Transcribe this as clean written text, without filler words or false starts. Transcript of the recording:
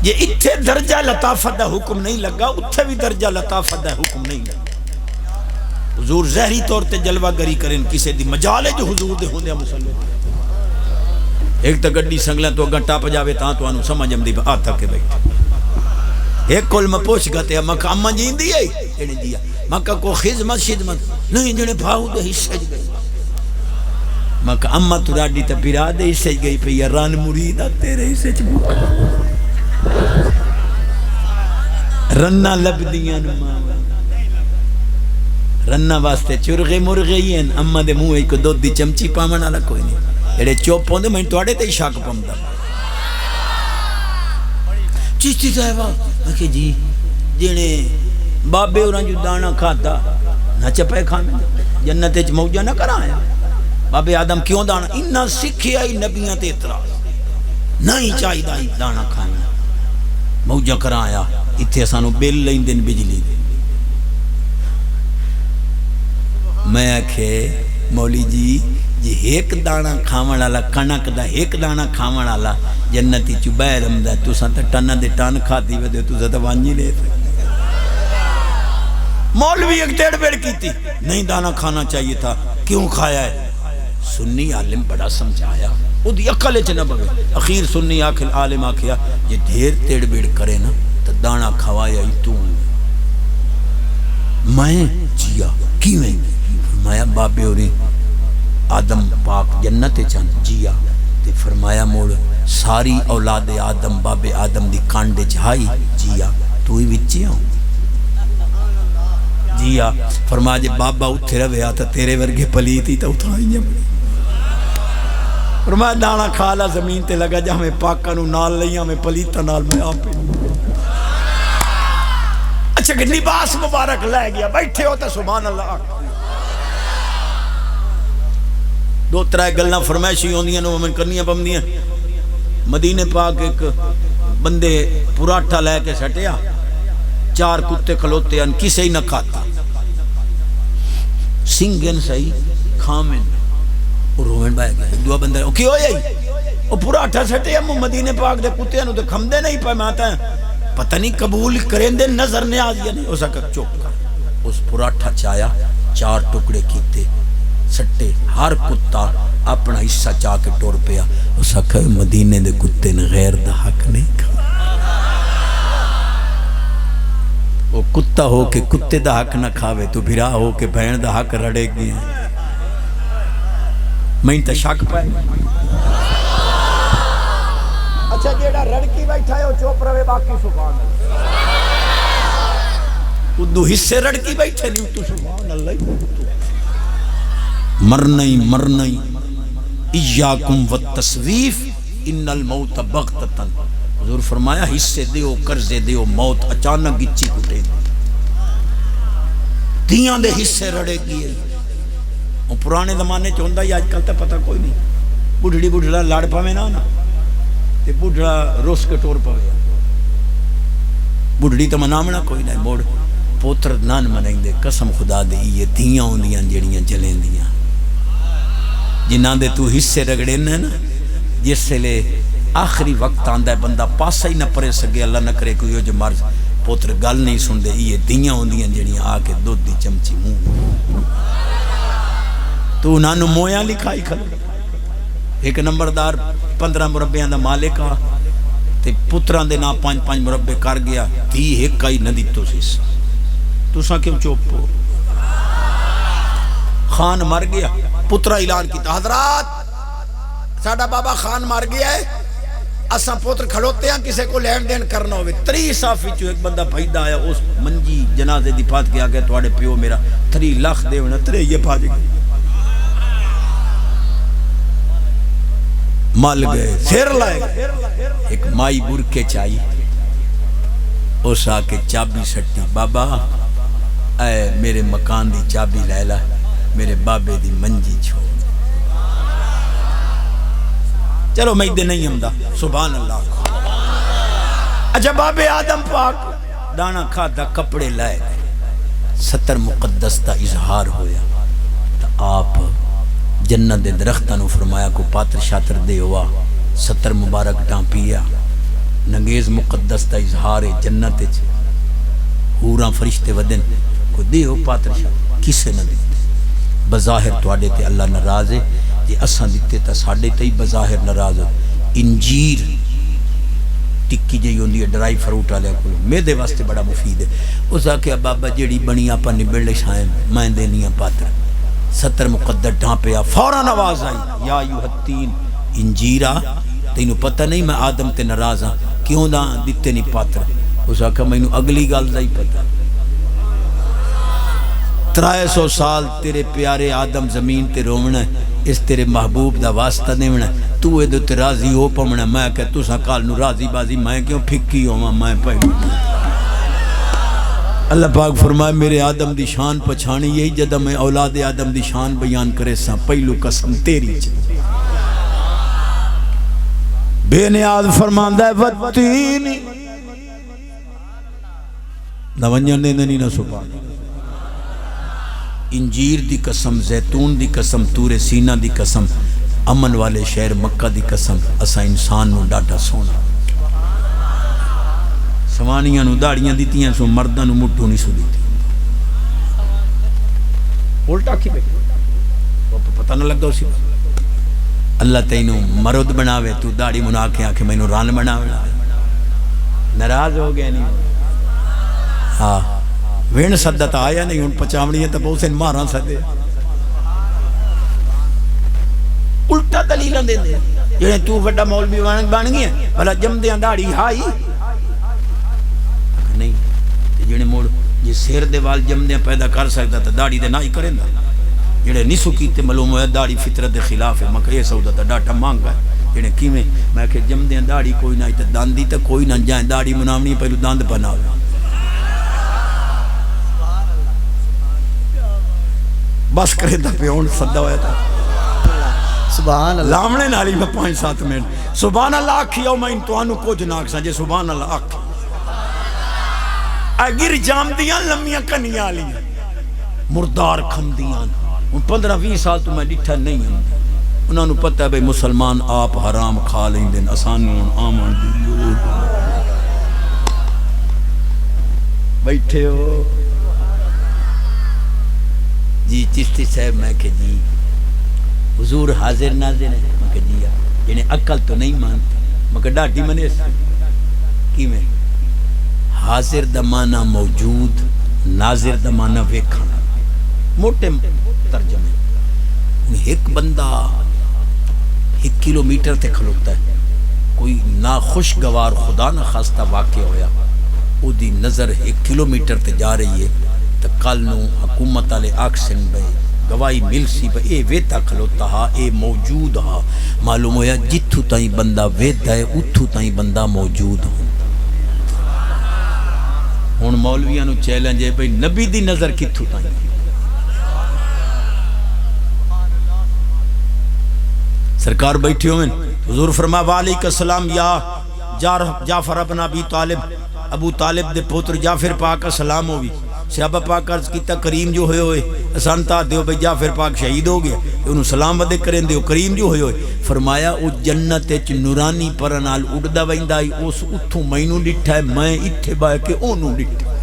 یہ اتھے درجہ لطافت دا حکم نہیں لگا، اتھے بھی درجہ لطافت دا حکم نہیں لگا۔ حضور ظاہری طور تے جلوہ گری کریں کسے دی مجالے جو حضور دے ہوندے مسلم ایک تا گڈی سنگلیں تو اگاں ٹاپ جاوے تاں تو آنو سمجھ ہم دی آتا کے بیٹھے ایک کل میں پوچھ گاتے ہیں مکہ اممہ جین دی ہے ایڈی دیا مکہ کو خدمت شدمت نہیں جنہیں بھاؤ دے حصہ گئی مکہ اممہ تو راڈی تا پیرا دے حصہ گئی پہ یہ ران مریدہ تیرے حصہ چبوکا رنہ لب دیاں ماں رنہ واسطے چرغے مرغے ہی ہیں اممہ دے موہ ایک دو دی چمچی پامن آلا کوئی نہیں ایڈے چوپ پوندے میں توڑے تے شاک پامدہ چیستی صاحبہ میں کہ جی جینے بابے اور جو دانا کھاتا نہ چپے کھانے جنت اچ موجہ نہ کرایا بابے آدم کیوں دانا انہا سکھے آئی نبیاں تے اعتراض نہیں چاہی دائی دانا کھانا موجہ کرایا اتھے سانو بیل لین دن بجلی دن میں آکھے مولی جی ایک دانا کھاون والا کنک دا ایک دانا کھاون والا جنتی چبائے رمدہ تو سانتا ٹانا دے ٹان کھاتی وے تو سانتا وانجی لے سکتے مولوی ایک ٹیڑ بیڑ کی تھی نہیں دانا کھانا چاہیے تھا کیوں کھایا ہے سنی عالم بڑا سمجھایا وہ دی اکلے چھ نہ بگے اخیر سنی آخر عالم آکھیا یہ دیر ٹیڑ بیڑ کرے نا تو دانا کھوایا ہی تو میں جیا کی میں فرمایا بابے ہوری آدم پاک جنت چند جیا تے فرمایا موڑ ساری اولاد آدم باب آدم دی کانڈے جہائی جیا تو ہی وچے ہوں جیا فرمایا جے بابا اتھے روے آتا تیرے ورگے پلیتی تا اتھائی جب فرمایا دانا کھالا زمین تے لگا جا ہمیں پاکانو نال لئی ہمیں پلیتا نال میں آپے اچھا کہ لباس مبارک لے گیا بیٹھے ہوتا سبحان اللہ دو ترائے گلنا فرمائشی ہوندیاں نو ہمیں کرنیاں پمدیاں مدینہ پاک ایک بندے پراٹھا لے کے سٹیا چار کتے کھلوتے ہیں کسے ہی نہ کھاتا سنگن سہی کھامن اور رومن بائے گئے دعا بندے ہیں کیوں یہی وہ پراٹھا سٹیا مدینہ پاک دے کتے ہیں تو کھم دے نہیں پائے ماتا ہے پتہ نہیں قبول کریں دے نظر نے آج یا نہیں ہو سکا چوک کر اس پراٹھا چایا چار ٹکڑے کیتے سٹے ہر کتا اپنا حصہ چاہ کے ٹور پیا اس آکھا مدینے دے کتے نے غیر دا حق نہیں کھا وہ کتا ہو کے کتے دا حق نہ کھاوے تو بھرا ہو کے بہن دا حق رڑے گئے میں انتا شک پائے اچھا جیڑا رڑکی بیٹھا ہے وہ چوپ روے باقی سبحان اللہ وہ دو حصے رڑکی بیٹھے نہیں تو سبحان اللہ مرنئی مرنئی ایاکم والتصویف ان الموت بغتتن حضور فرمایا حصے دیو قرضے دیو موت اچانک گچی کٹے دیاں دے حصے رڑے گئے وہ پرانے زمانے چوندہ ہی آج کل تا پتہ کوئی نہیں بڑھڑی بڑھڑا لڑ پاوے نا تے بڑھڑا روس کے ٹور پاوے بڑھڑی تو منامنا کوئی نہیں موڑ پوتر نان منائیں دے قسم خدا دے یہ دیاں ہوندیاں جڑیاں جلیں دیاں جنہاں دے تو حصے رگڑے نا جس سے لے آخری وقت آندہ ہے بندہ پاسا ہی نہ پرے سکے اللہ نہ کرے کوئی ہو جو مرض پوتر گل نہیں سن دے یہ دیاں ہوندیاں جڑیاں آکے دو دی چمچی موں تو انہوں مویاں لکھائی کھلو ایک نمبردار 15 مربعیاں دا مالک آ تے پتران دے نا 5 مربع کر گیا دی ایک کائی نہ دیتو سیس تو ساں کیوں چوپ ہو خان مر گیا پترہ اعلان کیتا حضرات ساڑھا بابا خان مار گیا ہے اساں پوتر کھڑوتے ہیں کسے کو لین دین کرنا ہوئے 3 صافی چو ایک بندہ پھائدہ آیا اس منجی جنازے دی پات کیا گیا توڑے پیو میرا 3 لاکھ دے ہونا 3 یہ پھا گئی مال گئے پھر لائے ایک مائی برکے چاہیے اس آکے چابی سٹی بابا اے میرے مکان دی چابی لیلا میرے بابے دی منجی چھوڑ چلو میں دے نہیں ہمدہ سبحان اللہ اچھا بابے آدم پاک دانا کھاتا کپڑے لائے 70 مقدس دا اظہار ہویا تا آپ جنت دے درختہ نو فرمایا کو پاتر شاتر دے ہوا 70 مبارک ٹان پیا ننگیز مقدس دا اظہار جنت وچ حوراں فرشتے ودن کو دیو پاتشاہ کسے نہ دیتے بظاہر تواڈے تے اللہ ناراض ہے جے اساں دتے تا ساڈے تے ہی بظاہر ناراض ہو انجیر ٹکی جی ہوندی ہے ڈرائی فروٹ والے کول میدے واسطے بڑا مفید ہے اس آکھیا بابا جیڑی بنی آپا نبڑ لے شائیں میں دینی ہاں پاتر 70 مقدر ڈھانپیا فوراً آواز آئی یا ایھا التین انجیرا تینوں پتہ نہیں میں آدم تے ناراض ہاں کیوں نہ دتے نہیں پاتر اس آکھیا مینوں اگلی گل دا ہی پتہ 300 سال تیرے پیارے آدم زمین تے رومنا ہے اس تیرے محبوب دا واسطہ دیونا ہے تو اے دو تے راضی ہو پمنا میں کہ تساں کال نو راضی بازی میں کیوں پھکی ہوں میں پہلو اللہ پاک فرمائے میرے آدم دی شان پچھانی یہی جدہ میں اولاد آدم دی شان بیان کرے ساں پہلو قسم تیری چاہ بے نیاز فرماندہ ہے وَتِّینِ نونجن دے نہیں نہ سبحان انجیر دی قسم زیتون دی قسم تور سینہ دی قسم امن والے شہر مکہ دی قسم اسا انسان نو ڈاٹا سونا سوانیاں نو داڑیاں دیتیاں سو مرداں نو مٹھو نہیں سو دیتی الٹا کی بیٹھ پتہ نہ لگ گا اسی اللہ تینوں مرد بناوے تو داڑی منا کے آنکھیں میں نو ران بناوے ناراض ہو گیا نہیں ہاں وین صدت آیا نہیں ان پچاونی ہے تو بہت سے ماراں صدے الٹا دلیلاں دے دے جنہیں تو وڈا مولوی بن گیا بھلا جم دیاں داڑی ہائی نہیں جنہیں موڑ یہ سیر دے وال جم دیاں پیدا کر سکتا تو داڑی دے نہ ہی کریں دا جنہیں نہیں سکیتے معلوم ہویا داڑی فطرت دے خلاف ہے مکہ یہ سودا تا ڈاٹا مانگا ہے جنہیں کیویں میں کہ جم دیاں داڑی کوئی نہ تو داندی تا کوئی نہ جائیں داڑی مناونی پہلو داند بناوے بس کرے دا پیون صدہ ہویا تھا سبحان اللہ لامنے نالی میں 5-7 منٹ سبحان اللہ آکھیو میں انتوانو کچھ ناک سا جے سبحان اللہ آکھی اگر جام دیاں لمیاں کنیاں لیاں مردار کھم دیاں 15-20 سال تو میں ڈٹھا نہیں ہوں انہوں نے پتہ ہے بھئی مسلمان آپ حرام کھا لیں دن آسانوں آمان دیو بیٹھے ہو جی چشتی صاحب میں کہ جی حضور حاضر ناظر ہے میں کہ جی جنہیں عقل تو نہیں مانتی میں کہ ڈاٹی منے کی میں حاضر دمانہ موجود ناظر دمانہ ویکھانا موٹے ترجمے ایک بندہ 1 کلومیٹر تے کھلوتا ہے کوئی ناخوشگوار خدا نہ خواستہ واقع ہویا او دی نظر 1 کلومیٹر تے جا رہی ہے تو کل نو حکومت والے آکسن بھائی گواہی مل سی بھائی اے ویتا کھلوتا ہا اے موجود ہا معلوم ہویا جتھو تائیں بندہ ویتا ہے اتھو تائیں بندہ موجود ہو ہن مولویاں نو چیلنج ہے بھائی نبی دی نظر کتھو تائیں سرکار بیٹھی ہوئے حضور فرما وعلیکہ السلام یا جعفر ابن ابی طالب ابو طالب دے پوتر جعفر پاک سلام ہوئی صحابہ پاک عرض کیتا کریم جو ہوئے ہوئے اسانتا دیو بھئی جعفر پاک شہید ہو گیا انہوں سلام ودے کریں دیو کریم جو ہوئے ہوئے فرمایا او جنت چ نورانی پرنال اڑدا ویندا اس اتھوں مینوں ڈٹھا ہے میں اتھے بائے کہ اونوں ڈٹھا